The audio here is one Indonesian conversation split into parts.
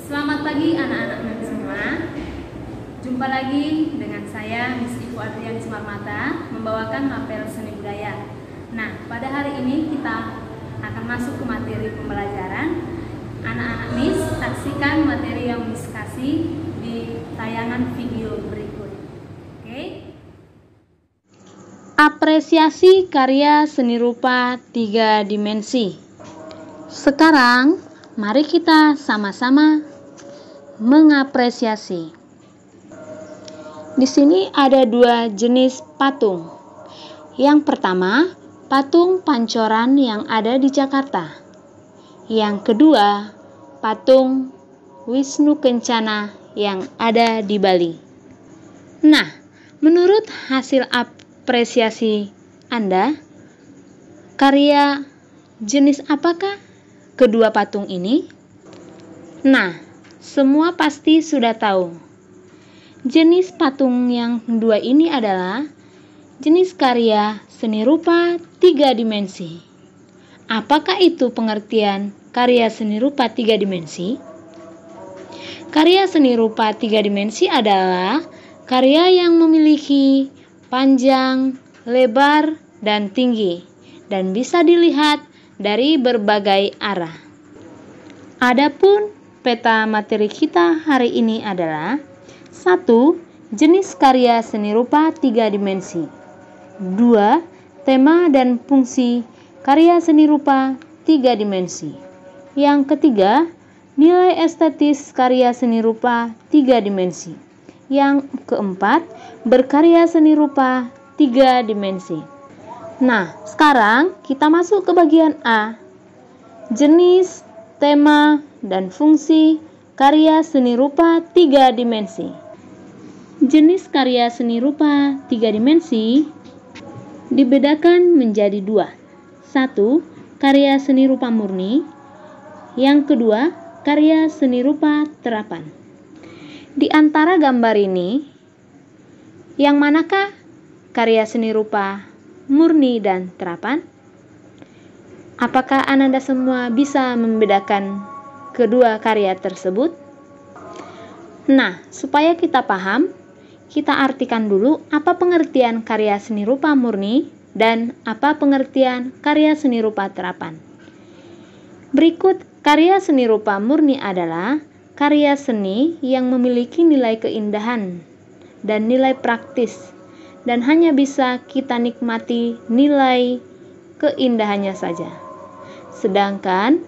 Selamat pagi anak-anak semua. Jumpa lagi dengan saya Miss Ibu Adriani Sumarmata membawakan mapel seni budaya. Nah, pada hari ini kita akan masuk ke materi pembelajaran. Anak-anak Miss, saksikan materi yang Miss kasih di tayangan video berikut. Oke? Apresiasi karya seni rupa 3 dimensi. Sekarang, mari kita sama-sama mengapresiasi. Di sini ada 2 jenis patung. Yang pertama, patung Pancoran yang ada di Jakarta. Yang kedua, patung Wisnu Kencana yang ada di Bali. Nah, menurut hasil apresiasi Anda, karya jenis apakah kedua patung ini? Nah, semua pasti sudah tahu. Jenis patung yang dua ini adalah jenis karya seni rupa 3 dimensi. Apakah itu pengertian karya seni rupa 3 dimensi? Karya seni rupa 3 dimensi adalah karya yang memiliki panjang, lebar, dan tinggi, dan bisa dilihat dari berbagai arah. Adapun peta materi kita hari ini adalah 1. Jenis karya seni rupa 3 dimensi. 2. Tema dan fungsi karya seni rupa 3 dimensi. Yang ketiga, nilai estetis karya seni rupa 3 dimensi. Yang keempat, berkarya seni rupa 3 dimensi. Nah, sekarang kita masuk ke bagian A. Jenis, tema, dan fungsi karya seni rupa 3 dimensi. Jenis karya seni rupa 3 dimensi dibedakan menjadi 2. 1. Karya seni rupa murni. Yang kedua, karya seni rupa terapan. Di antara gambar ini, yang manakah karya seni rupa murni dan terapan? Apakah Anda semua bisa membedakan kedua karya tersebut? Nah, supaya kita paham, kita artikan dulu apa pengertian karya seni rupa murni dan apa pengertian karya seni rupa terapan. Berikut, karya seni rupa murni adalah karya seni yang memiliki nilai keindahan dan nilai praktis, dan hanya bisa kita nikmati nilai keindahannya saja. Sedangkan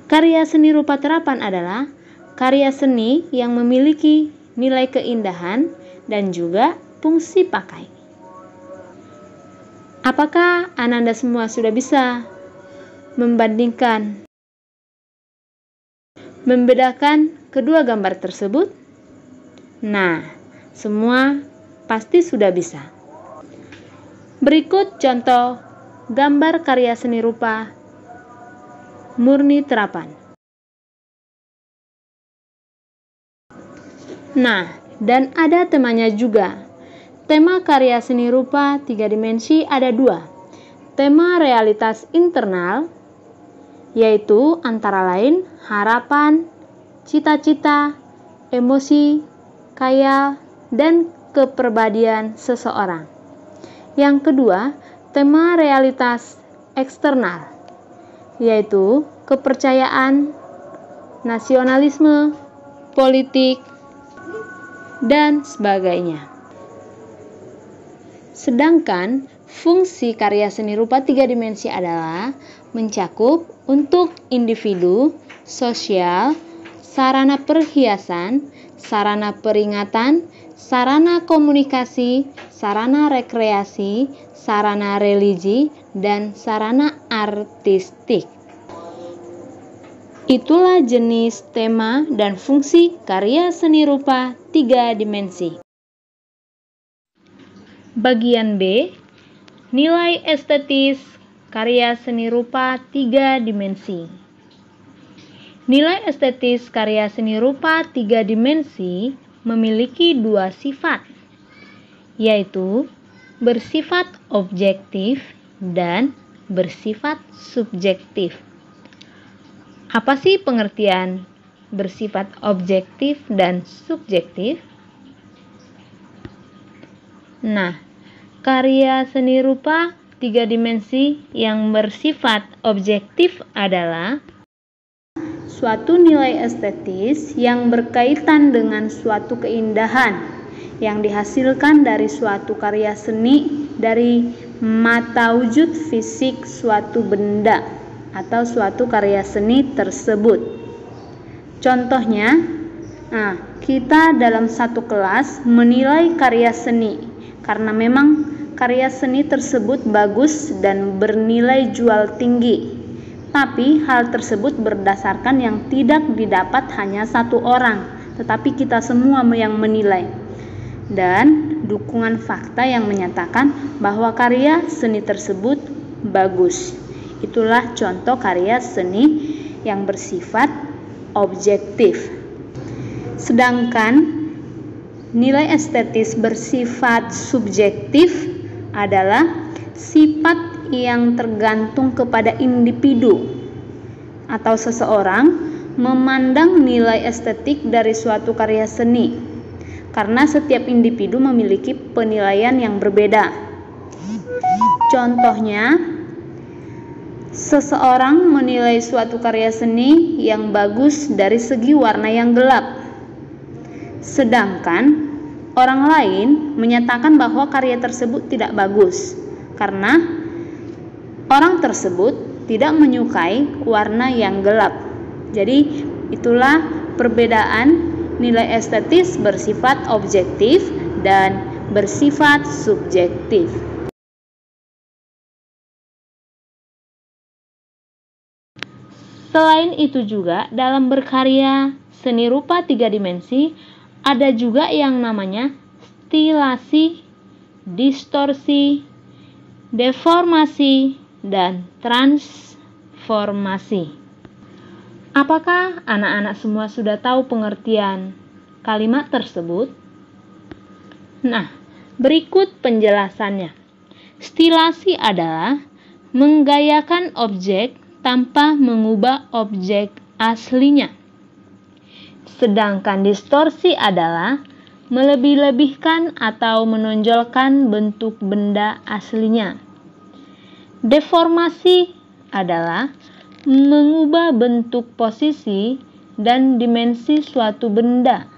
karya seni rupa terapan adalah karya seni yang memiliki nilai keindahan dan juga fungsi pakai. Apakah Anda semua sudah bisa membedakan kedua gambar tersebut? Nah, semua pasti sudah bisa. Berikut contoh gambar karya seni rupa murni terapan. Nah, dan ada temanya juga. Tema karya seni rupa 3 dimensi ada 2. Tema realitas internal, yaitu antara lain harapan, cita-cita, emosi, khayal, dan kepribadian seseorang. Yang kedua, tema realitas eksternal, yaitu kepercayaan, nasionalisme, politik, dan sebagainya. Sedangkan fungsi karya seni rupa 3 dimensi adalah mencakup untuk individu, sosial, sarana perhiasan, sarana peringatan, sarana komunikasi, sarana rekreasi, sarana religi, dan sarana artistik. Itulah jenis, tema, dan fungsi karya seni rupa 3 dimensi. Bagian B, nilai estetis karya seni rupa 3 dimensi. Nilai estetis karya seni rupa 3 dimensi memiliki 2 sifat, yaitu bersifat objektif dan bersifat subjektif. Apa sih pengertian bersifat objektif dan subjektif. Nah, karya seni rupa 3 dimensi yang bersifat objektif adalah suatu nilai estetis yang berkaitan dengan suatu keindahan yang dihasilkan dari suatu karya seni dari mata wujud fisik suatu benda atau suatu karya seni tersebut. Contohnya, kita dalam satu kelas menilai karya seni karena memang karya seni tersebut bagus dan bernilai jual tinggi. Tapi hal tersebut berdasarkan yang tidak didapat hanya satu orang, tetapi kita semua yang menilai. Dan dukungan fakta yang menyatakan bahwa karya seni tersebut bagus. Itulah contoh karya seni yang bersifat objektif. Sedangkan nilai estetis bersifat subjektif adalah sifat yang tergantung kepada individu atau seseorang memandang nilai estetik dari suatu karya seni, karena setiap individu memiliki penilaian yang berbeda. Contohnya, seseorang menilai suatu karya seni yang bagus dari segi warna yang gelap, sedangkan orang lain menyatakan bahwa karya tersebut tidak bagus karena orang tersebut tidak menyukai warna yang gelap. Jadi itulah perbedaan nilai estetis bersifat objektif dan bersifat subjektif. Selain itu juga dalam berkarya seni rupa 3 dimensi ada juga yang namanya stilasi, distorsi, deformasi, dan transformasi. Apakah anak-anak semua sudah tahu pengertian kalimat tersebut? Nah, berikut penjelasannya. Stilasi adalah menggayakan objek tanpa mengubah objek aslinya. Sedangkan distorsi adalah melebih-lebihkan atau menonjolkan bentuk benda aslinya. Deformasi adalah mengubah bentuk, posisi, dan dimensi suatu benda.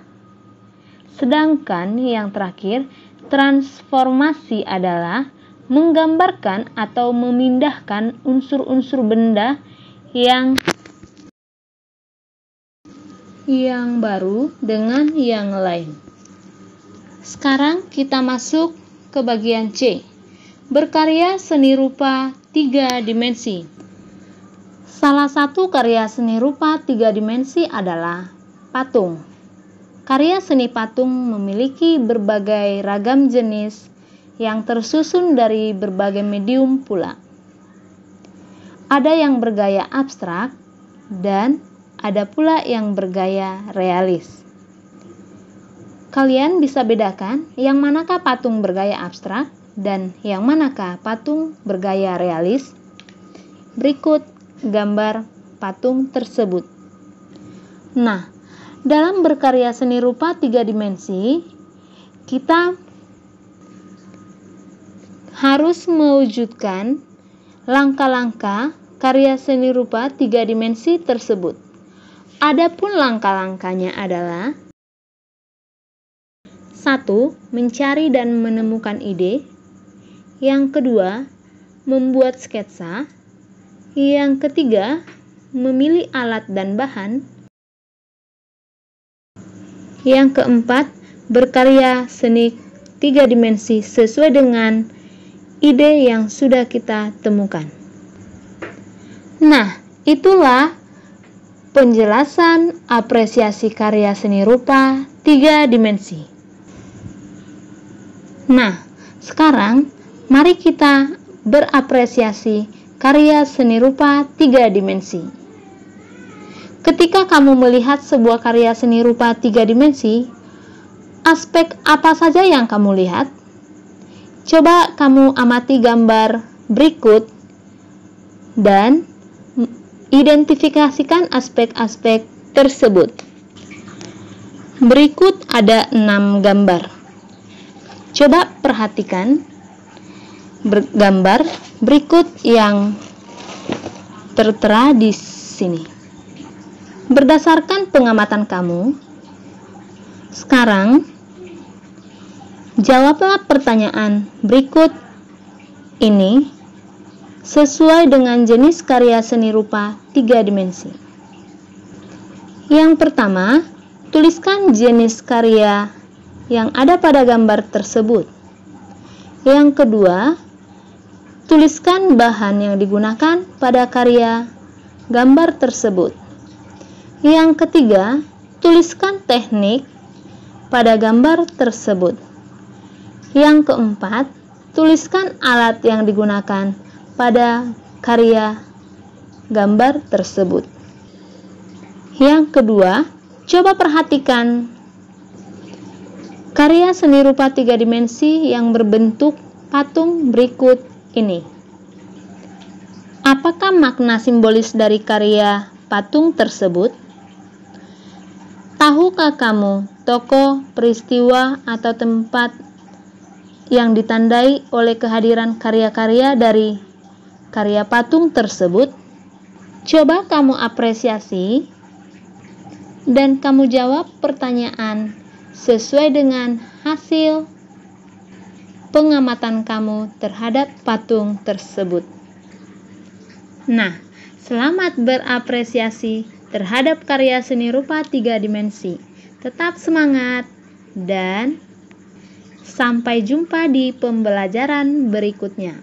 Sedangkan yang terakhir, transformasi adalah menggambarkan atau memindahkan unsur-unsur benda yang baru dengan yang lain. Sekarang kita masuk ke bagian C. Berkarya seni rupa 3 dimensi. Salah satu karya seni rupa 3 dimensi adalah patung. Karya seni patung memiliki berbagai ragam jenis yang tersusun dari berbagai medium pula. Ada yang bergaya abstrak dan ada pula yang bergaya realis. Kalian bisa bedakan yang manakah patung bergaya abstrak dan yang manakah patung bergaya realis? Berikut gambar patung tersebut. Nah, dalam berkarya seni rupa 3 dimensi, kita harus mewujudkan langkah-langkah karya seni rupa 3 dimensi tersebut. Adapun langkah-langkahnya adalah 1. Mencari dan menemukan ide. Yang kedua, membuat sketsa. Yang ketiga, memilih alat dan bahan. Yang keempat, berkarya seni 3 dimensi sesuai dengan ide yang sudah kita temukan. Nah, itulah penjelasan apresiasi karya seni rupa 3 dimensi. Nah, sekarang mari kita berapresiasi karya seni rupa 3 dimensi. Ketika kamu melihat sebuah karya seni rupa 3 dimensi, aspek apa saja yang kamu lihat? Coba kamu amati gambar berikut dan identifikasikan aspek-aspek tersebut. Berikut ada 6 gambar. Coba perhatikan gambar berikut yang tertera di sini. Berdasarkan pengamatan kamu, sekarang jawablah pertanyaan berikut ini sesuai dengan jenis karya seni rupa 3 dimensi. Yang pertama, tuliskan jenis karya yang ada pada gambar tersebut. Yang kedua, tuliskan bahan yang digunakan pada karya gambar tersebut. Yang ketiga, tuliskan teknik pada gambar tersebut. Yang keempat, tuliskan alat yang digunakan pada karya gambar tersebut. Yang kedua, coba perhatikan karya seni rupa 3 dimensi yang berbentuk patung berikut ini. Apakah makna simbolis dari karya patung tersebut? Tahukah kamu tokoh, peristiwa, atau tempat yang ditandai oleh kehadiran karya-karya dari karya patung tersebut? Coba kamu apresiasi dan kamu jawab pertanyaan sesuai dengan hasil pengamatan kamu terhadap patung tersebut. Nah, selamat berapresiasi terhadap karya seni rupa 3 dimensi. Tetap semangat dan sampai jumpa di pembelajaran berikutnya.